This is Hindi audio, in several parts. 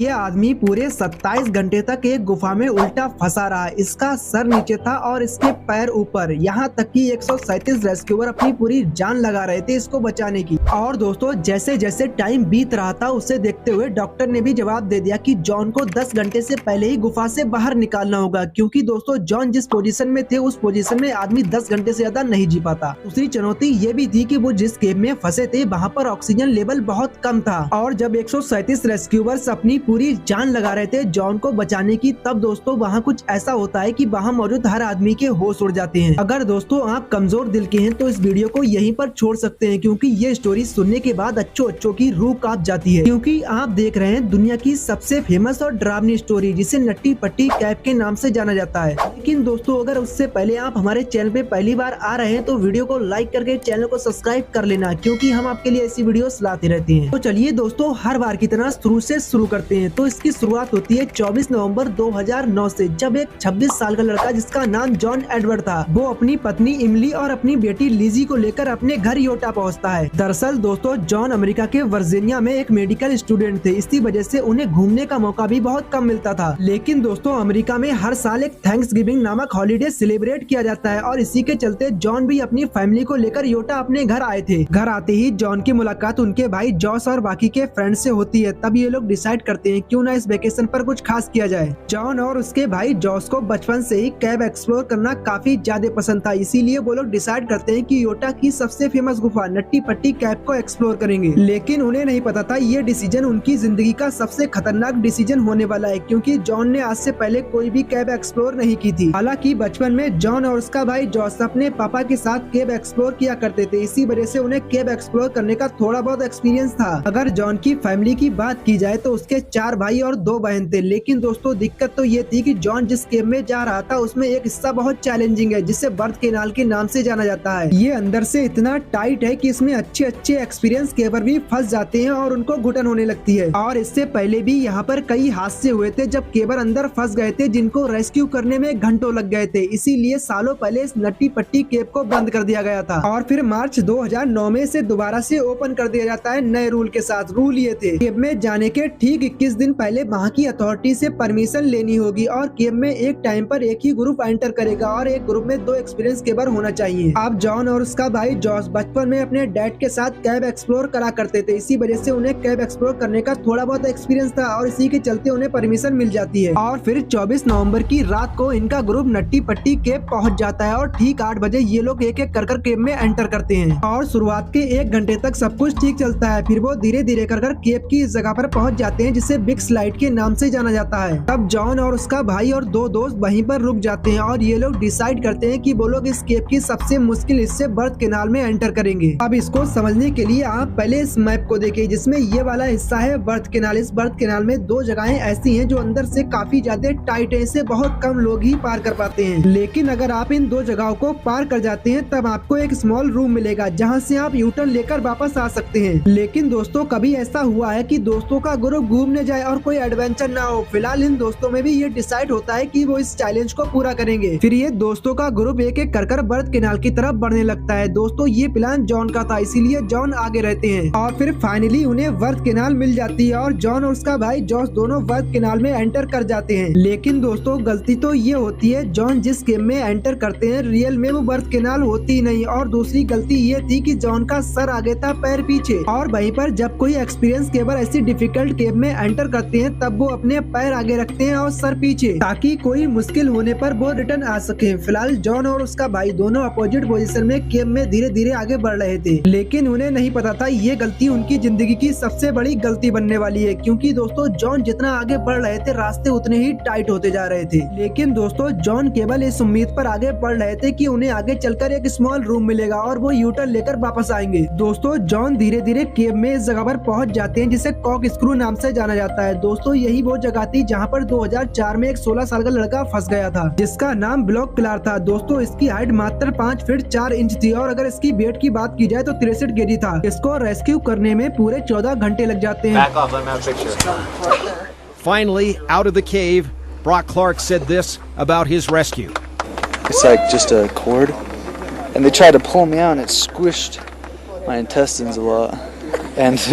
ये आदमी पूरे 27 घंटे तक एक गुफा में उल्टा फंसा रहा। इसका सर नीचे था और इसके पैर ऊपर। यहाँ तक कि 137 रेस्क्यूअर अपनी पूरी जान लगा रहे थे इसको बचाने की। और दोस्तों जैसे जैसे टाइम बीत रहा था उसे देखते हुए डॉक्टर ने भी जवाब दे दिया कि जॉन को 10 घंटे से पहले ही गुफा से बाहर निकालना होगा, क्योंकि दोस्तों जॉन जिस पोजीशन में थे उस पोजीशन में आदमी 10 घंटे से ज्यादा नहीं जी पाता। दूसरी चुनौती ये भी थी कि वो जिस केव में फंसे थे वहाँ पर ऑक्सीजन लेवल बहुत कम था। और जब 137 रेस्क्यूअर्स अपनी पूरी जान लगा रहे थे जॉन को बचाने की, तब दोस्तों वहाँ कुछ ऐसा होता है कि वहाँ मौजूद हर आदमी के होश उड़ जाते हैं। अगर दोस्तों आप कमजोर दिल के हैं तो इस वीडियो को यहीं पर छोड़ सकते हैं, क्योंकि ये स्टोरी सुनने के बाद अच्छों की रूह कांप जाती है। क्योंकि आप देख रहे हैं दुनिया की सबसे फेमस और डरावनी स्टोरी, जिसे नट्टी पट्टी कैप के नाम से जाना जाता है। लेकिन दोस्तों अगर उससे पहले आप हमारे चैनल पे पहली बार आ रहे हैं तो वीडियो को लाइक करके चैनल को सब्सक्राइब कर लेना, क्योंकि हम आपके लिए ऐसी वीडियो लाते रहते हैं। तो चलिए दोस्तों हर बार की तरह शुरू से शुरू करते हैं। तो इसकी शुरुआत होती है 24 नवंबर 2009 से, जब एक 26 साल का लड़का जिसका नाम जॉन एडवर्ड था, वो अपनी पत्नी इमली और अपनी बेटी लिजी को लेकर अपने घर योटा पहुंचता है। दरअसल दोस्तों जॉन अमेरिका के वर्जीनिया में एक मेडिकल स्टूडेंट थे, इसी वजह से उन्हें घूमने का मौका भी बहुत कम मिलता था। लेकिन दोस्तों अमेरिका में हर साल एक थैंक्सगिविंग नामक हॉलीडे सेलिब्रेट किया जाता है, और इसी के चलते जॉन भी अपनी फैमिली को लेकर योटा अपने घर आए थे। घर आते ही जॉन की मुलाकात उनके भाई जॉस और बाकी के फ्रेंड से होती है। तब ये लोग डिसाइड करते हैं क्यों ना इस वेकेशन पर कुछ खास किया जाए। जॉन और उसके भाई जॉस को बचपन से ही कैब एक्सप्लोर करना काफी ज्यादा पसंद था, इसीलिए वो लोग डिसाइड करते हैं कि योटा की सबसे फेमस गुफा नट्टी पट्टी कैब को एक्सप्लोर करेंगे। लेकिन उन्हें नहीं पता था ये डिसीजन उनकी जिंदगी का सबसे खतरनाक डिसीजन होने वाला है, क्योंकि जॉन ने आज से पहले कोई भी कैब एक्सप्लोर नहीं की थी। हालांकि बचपन में जॉन और उसका भाई जॉस अपने पापा के साथ केव एक्सप्लोर किया करते थे, इसी वजह से उन्हें केव एक्सप्लोर करने का थोड़ा बहुत एक्सपीरियंस था। अगर जॉन की फैमिली की बात की जाए तो उसके 4 भाई और 2 बहन थे। लेकिन दोस्तों दिक्कत तो ये थी कि जॉन जिस केव में जा रहा था उसमें एक हिस्सा बहुत चैलेंजिंग है, जिसे बर्थ कैनाल के नाम से जाना जाता है। ये अंदर से इतना टाइट है कि इसमें अच्छे एक्सपीरियंस केवर भी फंस जाते हैं और उनको घुटन होने लगती है। और इससे पहले भी यहाँ पर कई हादसे हुए थे जब केवर अंदर फंस गए थे, जिनको रेस्क्यू करने में घंटों लग गए थे। इसीलिए सालों पहले इस नट्टी पट्टी केव को बंद कर दिया गया था, और फिर मार्च 2009 में इसे दोबारा से ओपन कर दिया जाता है नए रूल के साथ। रूल ये थे, केव में जाने के ठीक 21 दिन पहले वहाँ की अथॉरिटी से परमिशन लेनी होगी, और केव में एक टाइम पर एक ही ग्रुप एंटर करेगा, और एक ग्रुप में 2 एक्सपीरियंस केवर होना चाहिए। अब जॉन और उसका भाई जॉस बचपन में अपने डैड के साथ कैब एक्सप्लोर करा करते थे, इसी वजह से उन्हें कैब एक्सप्लोर करने का थोड़ा बहुत एक्सपीरियंस था, और इसी के चलते उन्हें परमिशन मिल जाती है। और फिर 24 नवंबर की रात को इनका ग्रुप नट्टी पट्टी केव पहुंच जाता है, और ठीक 8 बजे ये लोग एक एक कर केव में एंटर करते हैं। और शुरुआत के 1 घंटे तक सब कुछ ठीक चलता है, फिर वो धीरे धीरे कर केव की इस जगह पर पहुंच जाते हैं जिसे बिग स्लाइड के नाम से जाना जाता है। तब जॉन और उसका भाई और 2 दोस्त वहीं पर रुक जाते हैं, और ये लोग डिसाइड करते हैं कि वो लोग इस केव की सबसे मुश्किल हिस्से बर्थ कैनाल में एंटर करेंगे। अब इसको समझने के लिए आप पहले इस मैप को देखिए, जिसमें ये वाला हिस्सा है बर्थ कैनाल। इस बर्थ कैनाल में 2 जगहें ऐसी हैं जो अंदर से काफी ज्यादा टाइट है, इसे बहुत कम लोग ही पार कर पाते हैं। लेकिन अगर आप इन 2 जगहों को पार कर जाते हैं तब आपको एक स्मॉल रूम मिलेगा, जहाँ से आप यूटर्न लेकर वापस आ सकते हैं। लेकिन दोस्तों कभी ऐसा हुआ है कि दोस्तों का ग्रुप घूमने जाए और कोई एडवेंचर ना हो? फिलहाल इन दोस्तों में भी ये डिसाइड होता है कि वो इस चैलेंज को पूरा करेंगे। फिर ये दोस्तों का ग्रुप एक एक कर बर्थ कैनाल की तरफ बढ़ने लगता है। दोस्तों ये प्लान जॉन का था, इसीलिए जॉन आगे रहते हैं, और फिर फाइनली उन्हें बर्थ कैनाल मिल जाती है, और जॉन और उसका भाई जॉस दोनों बर्थ कैनाल में एंटर कर जाते हैं। लेकिन दोस्तों गलती तो ये होती है, जॉन जिस केव में एंटर करते हैं रियल में वो बर्थ कैनाल होती नहीं। और दूसरी गलती ये थी कि जॉन का सर आगे था पैर पीछे, और वहीं पर जब कोई एक्सपीरियंस केवल ऐसी डिफिकल्ट केव में एंटर करते हैं तब वो अपने पैर आगे रखते हैं और सर पीछे, ताकि कोई मुश्किल होने पर वो रिटर्न आ सके। फिलहाल जॉन और उसका भाई दोनों अपोजिट पोजीशन में केव में धीरे धीरे आगे बढ़ रहे थे, लेकिन उन्हें नहीं पता था ये गलती उनकी जिंदगी की सबसे बड़ी गलती बनने वाली है, क्योंकि दोस्तों जॉन जितना आगे बढ़ रहे थे रास्ते उतने ही टाइट होते जा रहे थे। लेकिन दोस्तों जॉन केवल इस उम्मीद पर आगे बढ़ रहे थे कि उन्हें आगे चलकर एक स्मॉल रूम मिलेगा और वो यूटर्न लेकर वापस आएंगे। दोस्तों जॉन धीरे धीरे केव में इस जगह पर पहुंच जाते हैं जिसे कॉक स्क्रू नाम से जाना जाता है। दोस्तों यही वो जगह थी जहाँ पर 2004 में एक 16 साल का लड़का फंस गया था, जिसका नाम ब्लॉक क्लार था। दोस्तों इसकी हाइट मात्र 5 फीट 4 इंच थी, और अगर इसकी वेट की बात की जाए तो 63 केजी था। इसको रेस्क्यू करने में पूरे 14 घंटे लग जाते हैं। Finally, out of the cave, Brock Clark said this about his rescue. It's like just a cord, and they tried to pull me out, and it squished my intestines a lot. And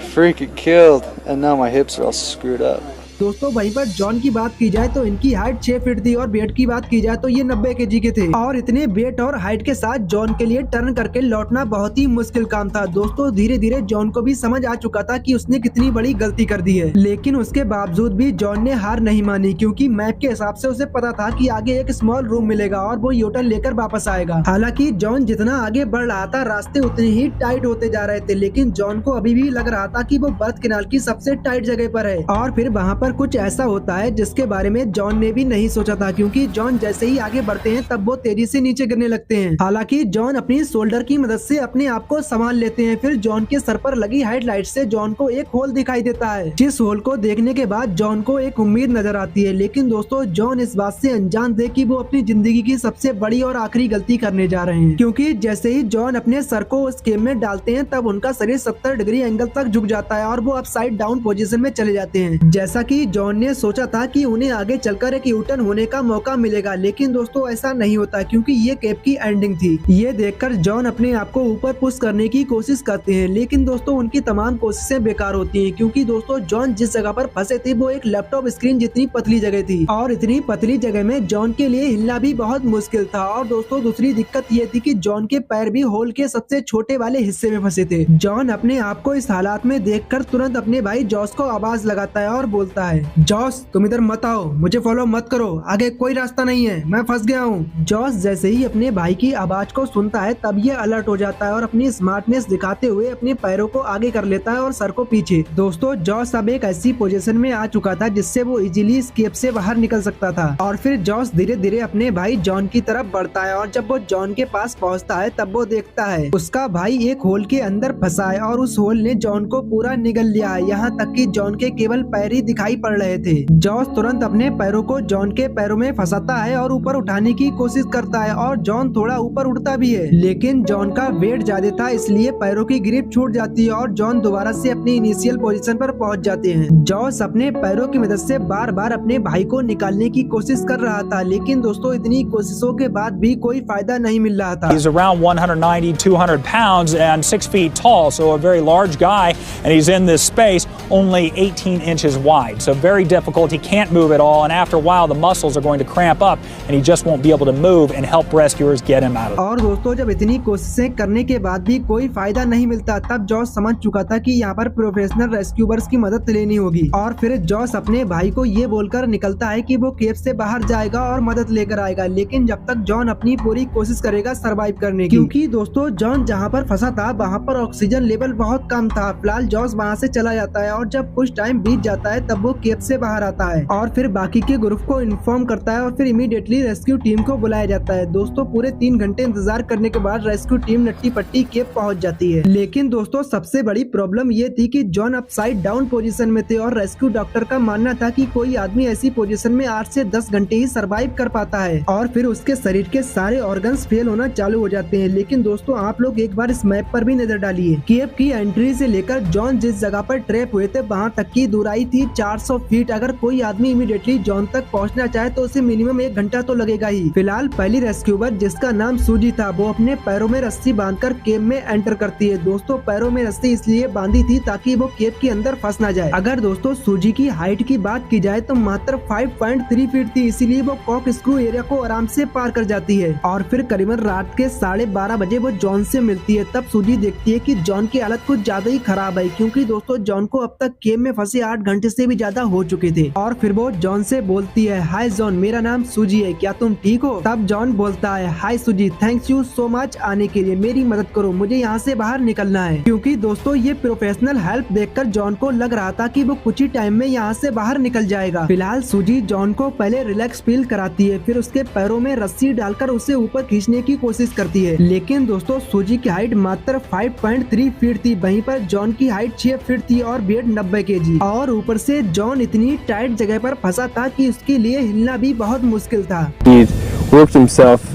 freaking killed, and now my hips are all screwed up. दोस्तों वहीं पर जॉन की बात की जाए तो इनकी हाइट 6 फीट थी और वेट की बात की जाए तो ये 90 केजी के थे और इतने वेट और हाइट के साथ जॉन के लिए टर्न करके लौटना बहुत ही मुश्किल काम था। दोस्तों धीरे धीरे जॉन को भी समझ आ चुका था कि उसने कितनी बड़ी गलती कर दी है, लेकिन उसके बावजूद भी जॉन ने हार नहीं मानी क्योंकि मैप के हिसाब से उसे पता था कि आगे एक स्मॉल रूम मिलेगा और वो यूटर्न लेकर वापस आएगा। हालांकि जॉन जितना आगे बढ़ रहा था रास्ते उतने ही टाइट होते जा रहे थे, लेकिन जॉन को अभी भी लग रहा था कि वो बर्थ कैनाल की सबसे टाइट जगह पर है। और फिर वहाँ पर कुछ ऐसा होता है जिसके बारे में जॉन ने भी नहीं सोचा था, क्योंकि जॉन जैसे ही आगे बढ़ते हैं तब वो तेजी से नीचे गिरने लगते हैं। हालांकि जॉन अपनी शोल्डर की मदद से अपने आप को संभाल लेते हैं। फिर जॉन के सर पर लगी हेडलाइट से जॉन को एक होल दिखाई देता है, जिस होल को देखने के बाद जॉन को एक उम्मीद नजर आती है। लेकिन दोस्तों जॉन इस बात से अनजान थे कि वो अपनी जिंदगी की सबसे बड़ी और आखिरी गलती करने जा रहे हैं, क्योंकि जैसे ही जॉन अपने सर को उस केव में डालते हैं तब उनका शरीर 70 डिग्री एंगल तक झुक जाता है और वो अपसाइड डाउन पोजीशन में चले जाते हैं। जैसा कि जॉन ने सोचा था कि उन्हें आगे चलकर एक यूटर्न होने का मौका मिलेगा, लेकिन दोस्तों ऐसा नहीं होता क्योंकि ये केव की एंडिंग थी। ये देखकर जॉन अपने आप को ऊपर पुश करने की कोशिश करते हैं, लेकिन दोस्तों उनकी तमाम कोशिशें बेकार होती हैं, क्योंकि दोस्तों जॉन जिस जगह पर फंसे थे वो एक लैपटॉप स्क्रीन जितनी पतली जगह थी और इतनी पतली जगह में जॉन के लिए हिलना भी बहुत मुश्किल था। और दोस्तों दूसरी दिक्कत ये थी कि जॉन के पैर भी होल के सबसे छोटे वाले हिस्से में फंसे थे। जॉन अपने आप को इस हालात में देखकर तुरंत अपने भाई जॉस को आवाज लगाता है और बोलता है, जॉस तुम इधर मत आओ, मुझे फॉलो मत करो, आगे कोई रास्ता नहीं है, मैं फंस गया हूँ। जॉस जैसे ही अपने भाई की आवाज को सुनता है तब ये अलर्ट हो जाता है और अपनी स्मार्टनेस दिखाते हुए अपने पैरों को आगे कर लेता है और सर को पीछे। दोस्तों जॉस अब एक ऐसी पोजीशन में आ चुका था जिससे वो इजीली इस केव से बाहर निकल सकता था। और फिर जॉस धीरे धीरे अपने भाई जॉन की तरफ बढ़ता है और जब वो जॉन के पास पहुँचता है तब वो देखता है उसका भाई एक होल के अंदर फंसा है और उस होल ने जॉन को पूरा निगल लिया है, यहाँ तक कि जॉन के केवल पैर ही दिखाई पड़ रहे थे। जॉस तुरंत अपने पैरों को जॉन के पैरों में फंसाता है और ऊपर उठाने की कोशिश करता है और जॉन थोड़ा ऊपर उठता भी है, लेकिन जॉन का वेट ज्यादा था इसलिए पैरों की ग्रिप छूट जाती है और जॉन दोबारा से अपनी इनिशियल पोजीशन पर पहुंच जाते हैं। जॉस अपने पैरों की मदद से बार बार अपने भाई को निकालने की कोशिश कर रहा था, लेकिन दोस्तों इतनी कोशिशों के बाद भी कोई फायदा नहीं मिल रहा था। He's around 190, 200 pounds and 6 feet tall, so a very large guy, and he's in this space only 18 inches wide, so very difficult. He can't move at all, and after a while the muscles are going to cramp up and he just won't be able to move and help rescuers get him out of it. और दोस्तों जब इतनी कोशिशें करने के बाद भी कोई फायदा नहीं मिलता तब जॉस समझ चुका था कि यहाँ पर प्रोफेशनल रेस्क्यूअर्स की मदद लेनी होगी। और फिर जॉस अपने भाई को ये बोलकर निकलता है कि वो केव से बाहर जाएगा और मदद लेकर आएगा, लेकिन जब तक जॉन अपनी पूरी कोशिश करेगा सरवाइव करने की, क्योंकि दोस्तों जॉन जहाँ पर फंसा था वहाँ पर ऑक्सीजन लेवल बहुत कम था। फिलहाल जॉस वहाँ से चला जाता है और जब कुछ टाइम बीत जाता है तब वो केव से बाहर आता है और फिर बाकी के ग्रुप को इन्फॉर्म करता है और फिर इमीडिएटली रेस्क्यू टीम को बुलाया जाता है। दोस्तों पूरे 3 घंटे इंतजार करने के बाद रेस्क्यू टीम नट्टी पट्टी केव पहुंच जाती है, लेकिन दोस्तों सबसे बड़ी प्रॉब्लम ये थी कि जॉन अपसाइड डाउन पोजीशन में थे और रेस्क्यू डॉक्टर का मानना था कि कोई आदमी ऐसी पोजीशन में 8 से 10 घंटे ही सरवाइव कर पाता है और फिर उसके शरीर के सारे ऑर्गन्स फेल होना चालू हो जाते हैं। लेकिन दोस्तों आप लोग एक बार इस मैप पर भी नजर डालिए, केव की एंट्री से लेकर जॉन जिस जगह पर ट्रैप हुए थे वहाँ तक की दूराई थी 400 फीट। अगर कोई आदमी इमीडिएटली जॉन तक पहुँचना चाहे तो उसे मिनिमम 1 घंटा तो लगेगा ही। फिलहाल पहली रेस्क्यूअर जिसका नाम सूजी था वो अपने पैरों में रस्सी बांधकर केव में एंटर करती है। दोस्तों पैरों में रस्सी इसलिए बांधी थी ताकि वो केव के अंदर फंस ना जाए। अगर दोस्तों सूजी की हाइट की बात की जाए तो मात्र 5.3 फीट थी, इसीलिए वो कॉक स्क्रू एरिया को आराम से पार कर जाती है। और फिर करीबन रात के 12:30 बजे वो जॉन से मिलती है। तब सूजी देखती है कि जॉन की हालत कुछ ज्यादा ही खराब है, क्योंकि दोस्तों जॉन को अब तक केव में फंसे 8 घंटे से भी ज्यादा हो चुके थे। और फिर वो जॉन से बोलती है, हाय जॉन, मेरा नाम सूजी है, क्या तुम ठीक हो? तब जॉन बोलता है, हाय सूजी, थैंक्स यू सो मच आने के लिए, मेरी मदद करो, मुझे यहाँ से बाहर निकलना है। क्योंकि दोस्तों ये प्रोफेशनल हेल्प देखकर जॉन को लग रहा था कि वो कुछ ही टाइम में यहाँ से बाहर निकल जाएगा। फिलहाल सूजी जॉन को पहले रिलैक्स फील कराती है, फिर उसके पैरों में रस्सी डालकर उसे ऊपर खींचने की कोशिश करती है। लेकिन दोस्तों सूजी की हाइट मात्र 5.3 फीट थी, वहीं पर जॉन की हाइट 6 फीट थी और वेट 90 kg। और ऊपर से जॉन इतनी टाइट जगह पर फंसा था कि उसके लिए हिलना भी बहुत मुश्किल था। He worked himself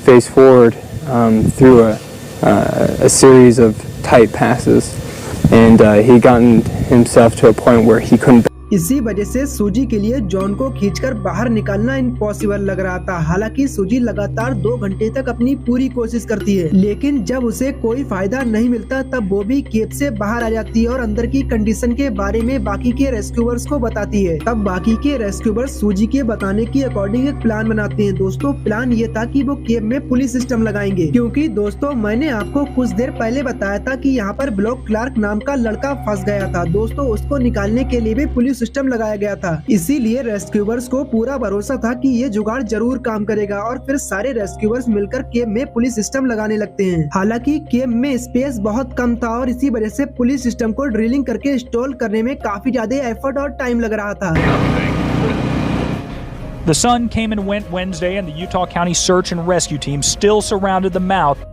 face forward through a series of tight passes, and he gotten himself to a point where he couldn't. इसी वजह से सूजी के लिए जॉन को खींचकर बाहर निकालना इम्पॉसिबल लग रहा था। हालांकि सूजी लगातार 2 घंटे तक अपनी पूरी कोशिश करती है, लेकिन जब उसे कोई फायदा नहीं मिलता तब वो भी केव से बाहर आ जाती है और अंदर की कंडीशन के बारे में बाकी के रेस्क्यूअर्स को बताती है। तब बाकी के रेस्क्यूअर्स सूजी के बताने की अकॉर्डिंग एक प्लान बनाते हैं। दोस्तों प्लान ये था कि वो केव में पुलिस सिस्टम लगाएंगे, क्योंकि दोस्तों मैंने आपको कुछ देर पहले बताया था कि यहाँ पर ब्लॉक क्लार्क नाम का लड़का फंस गया था। दोस्तों उसको निकालने के लिए भी पुलिस सिस्टम लगाया गया था। इसीलिए रेस्क्यूअर्स को पूरा भरोसा था कि ये जुगाड़ जरूर काम करेगा और फिर सारे रेस्क्यूअर्स मिलकर केव में पुलिस सिस्टम लगाने लगते हैं। हालांकि केव में स्पेस बहुत कम था और इसी वजह से पुलिस सिस्टम को ड्रिलिंग करके इंस्टॉल करने में काफी ज्यादा एफर्ट और टाइम लग रहा था। The sun came and went Wednesday, and the Utah County Search and Rescue Team still surrounded the mouth.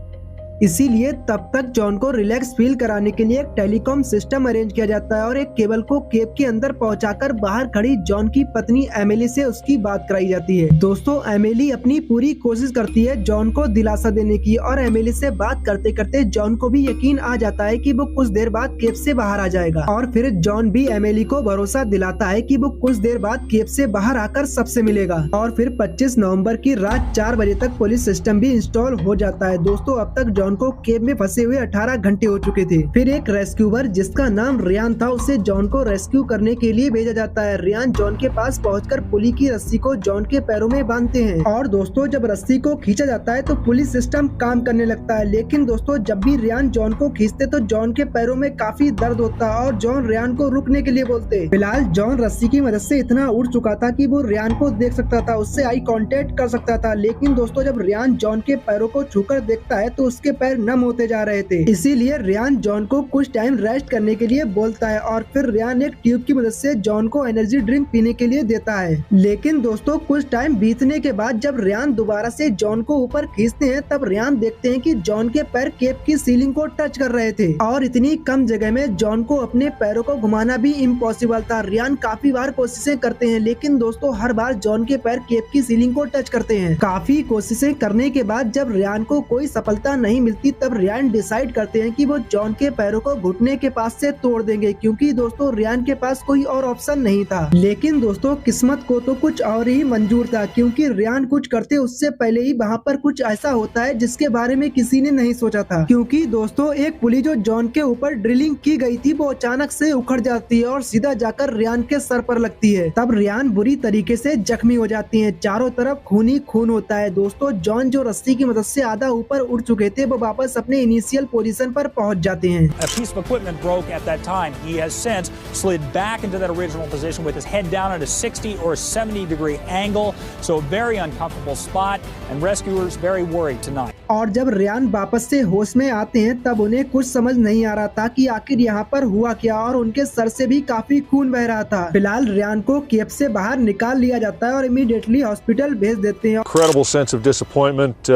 इसीलिए तब तक जॉन को रिलैक्स फील कराने के लिए एक टेलीकॉम सिस्टम अरेंज किया जाता है और एक केबल को केव के अंदर पहुंचाकर बाहर खड़ी जॉन की पत्नी एमिली से उसकी बात कराई जाती है। दोस्तों एमिली अपनी पूरी कोशिश करती है जॉन को दिलासा देने की और एमिली से बात करते करते जॉन को भी यकीन आ जाता है कि वो कुछ देर बाद केव से बाहर आ जाएगा और फिर जॉन भी एमिली को भरोसा दिलाता है कि वो कुछ देर बाद केव से बाहर आकर सबसे मिलेगा। और फिर 25 नवंबर की रात 4 बजे तक पुलिस सिस्टम भी इंस्टॉल हो जाता है। दोस्तों अब तक जॉन को केव में फंसे हुए 18 घंटे हो चुके थे। फिर एक रेस्क्यूअर जिसका नाम रियान था उसे जॉन को रेस्क्यू करने के लिए भेजा जाता है। रियान जॉन के पास पहुंचकर पुली की रस्सी को जॉन के पैरों में बांधते हैं और दोस्तों जब रस्सी को खींचा जाता है तो पुलिस सिस्टम काम करने लगता है। लेकिन दोस्तों जब भी रियान जॉन को खींचते तो जॉन के पैरों में काफी दर्द होता है और जॉन रियान को रुकने के लिए बोलते। फिलहाल जॉन रस्सी की मदद से इतना उड़ चुका था कि वो रियान को देख सकता था, उससे आई कांटेक्ट कर सकता था। लेकिन दोस्तों जब रियान जॉन के पैरों को छूकर देखता है तो उसके पैर नम होते जा रहे थे। इसीलिए रियान जॉन को कुछ टाइम रेस्ट करने के लिए बोलता है और फिर रियान एक ट्यूब की मदद से जॉन को एनर्जी ड्रिंक पीने के लिए देता है। लेकिन दोस्तों कुछ टाइम बीतने के बाद जब रियान दोबारा से जॉन को ऊपर खींचते हैं तब रियान देखते हैं कि जॉन के पैर केव की सीलिंग को टच कर रहे थे और इतनी कम जगह में जॉन को अपने पैरों को घुमाना भी इम्पॉसिबल था। रियान काफी बार कोशिशें करते हैं लेकिन दोस्तों हर बार जॉन के पैर केव की सीलिंग को टच करते हैं। काफी कोशिशें करने के बाद जब रियान को कोई सफलता नहीं मिलती तब रियान डिसाइड करते हैं कि वो जॉन के पैरों को घुटने के पास से तोड़ देंगे, क्योंकि दोस्तों रियान के पास कोई और ऑप्शन नहीं था। लेकिन दोस्तों किस्मत को तो कुछ और ही मंजूर था, क्योंकि रियान कुछ करते उससे पहले ही वहाँ पर कुछ ऐसा होता है जिसके बारे में किसी ने नहीं सोचा था। क्योंकि दोस्तों एक पुली जो जॉन के ऊपर ड्रिलिंग की गई थी वो अचानक से उखड़ जाती है और सीधा जाकर रियान के सर पर लगती है। तब रियान बुरी तरीके से जख्मी हो जाती है, चारों तरफ खून ही खून होता है। दोस्तों जॉन जो रस्सी की मदद से आधा ऊपर उड़ चुके थे वो वापस अपने इनिशियल पोजीशन पर पहुंच जाते हैं। A piece of equipment broke at that time. He has since slid back into that original position with his head down at a 60 or 70 degree angle. So a very uncomfortable spot and rescuers very worried tonight. और जब रियान वापस से होश में आते हैं तब उन्हें कुछ समझ नहीं आ रहा था कि आखिर यहाँ पर हुआ क्या और उनके सर से भी काफी खून बह रहा था। फिलहाल रियान को केव से बाहर निकाल लिया जाता है और इमीडिएटली हॉस्पिटल भेज देते हैं। Incredible sense of disappointment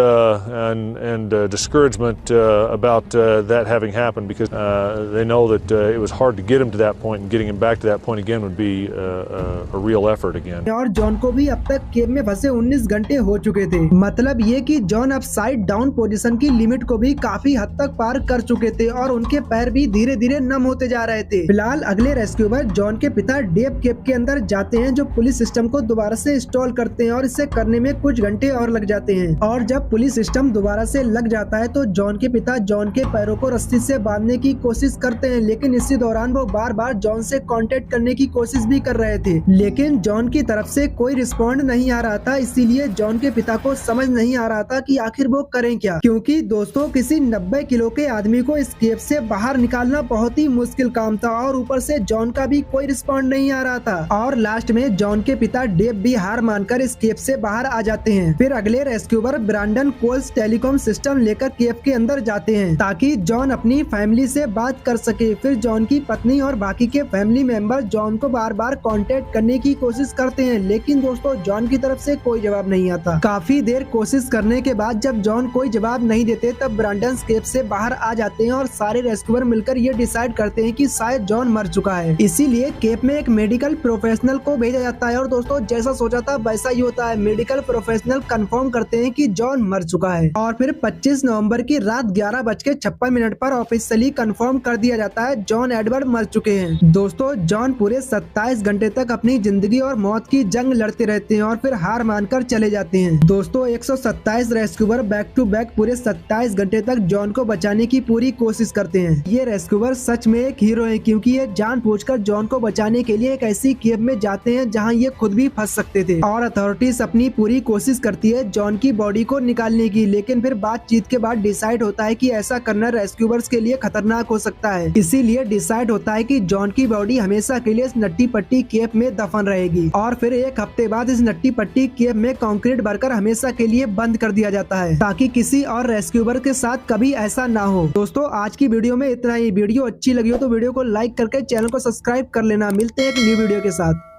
and discouragement about that having happened because they know that it was hard to get him to that point and getting him back to that point again would be a real effort again. और जॉन को भी अब तक केव में फंसे 19 घंटे हो चुके थे। मतलब ये कि जॉन अब साइड डाउन पोजीशन की लिमिट को भी काफी हद तक पार कर चुके थे और उनके पैर भी धीरे धीरे नम होते जा रहे थे। फिलहाल अगले रेस्क्यूअर जॉन के पिता डेव केव के अंदर जाते हैं जो पुलिस सिस्टम को दोबारा से इंस्टॉल करते हैं और इसे करने में कुछ घंटे और लग जाते हैं। और जब पुलिस सिस्टम दोबारा से लग जाता है तो जॉन के पिता जॉन के पैरों को रस्सी से बांधने की कोशिश करते हैं, लेकिन इसी दौरान वो बार बार जॉन से कांटेक्ट करने की कोशिश भी कर रहे थे, लेकिन जॉन की तरफ से कोई रिस्पॉन्ड नहीं आ रहा था। इसीलिए जॉन के पिता को समझ नहीं आ रहा था कि आखिर वो करें क्या, क्योंकि दोस्तों किसी 90 किलो के आदमी को इस केव से बाहर निकालना बहुत ही मुश्किल काम था और ऊपर से जॉन का भी कोई रिस्पॉन्ड नहीं आ रहा था। और लास्ट में जॉन के पिता डेव भी हार मानकर इस केव से बाहर आ जाते हैं। फिर अगले rescuer Brandon Coles telecom system लेकर केव के अंदर जाते हैं ताकि जॉन अपनी फैमिली से बात कर सके। फिर जॉन की पत्नी और बाकी के फैमिली मेंबर जॉन को बार बार कांटेक्ट करने की कोशिश करते हैं, लेकिन दोस्तों जॉन की तरफ से कोई जवाब नहीं आता। काफी देर कोशिश करने के बाद जब जॉन कोई कोई जवाब नहीं देते तब ब्रांडन केव से बाहर आ जाते हैं और सारे रेस्क्यूअर मिलकर ये डिसाइड करते हैं कि शायद जॉन मर चुका है। इसीलिए केव में एक मेडिकल प्रोफेशनल को भेजा जाता है और दोस्तों जैसा सोचा था वैसा ही होता है। मेडिकल प्रोफेशनल कंफर्म करते हैं कि जॉन मर चुका है और फिर 25 नवंबर की रात 11:56 पर ऑफिशियली कंफर्म कर दिया जाता है जॉन एडवर्ड मर चुके हैं। दोस्तों जॉन पूरे 27 घंटे तक अपनी जिंदगी और मौत की जंग लड़ते रहते हैं और फिर हार मानकर चले जाते हैं। दोस्तों 127 रेस्क्यूअर बैक टू बैक पूरे 27 घंटे तक जॉन को बचाने की पूरी कोशिश करते हैं। ये रेस्क्यूअर सच में एक हीरो है क्योंकि ये जानबूझकर जॉन को बचाने के लिए एक ऐसी केव में जाते हैं जहां ये खुद भी फंस सकते थे और अथॉरिटीज अपनी पूरी कोशिश करती है जॉन की बॉडी को निकालने की, लेकिन फिर बातचीत के बाद डिसाइड होता है कि ऐसा करना रेस्क्यूअर्स के लिए खतरनाक हो सकता है। इसीलिए डिसाइड होता है कि जॉन की बॉडी हमेशा के लिए इस नट्टी पट्टी केव में दफन रहेगी और फिर एक हफ्ते बाद इस नट्टी पट्टी केव में कंक्रीट भरकर हमेशा के लिए बंद कर दिया जाता है ताकि किसी और रेस्क्यूअर के साथ कभी ऐसा ना हो। दोस्तों आज की वीडियो में इतना ही। वीडियो अच्छी लगी हो तो वीडियो को लाइक करके चैनल को सब्सक्राइब कर लेना। मिलते हैं एक न्यू वीडियो के साथ।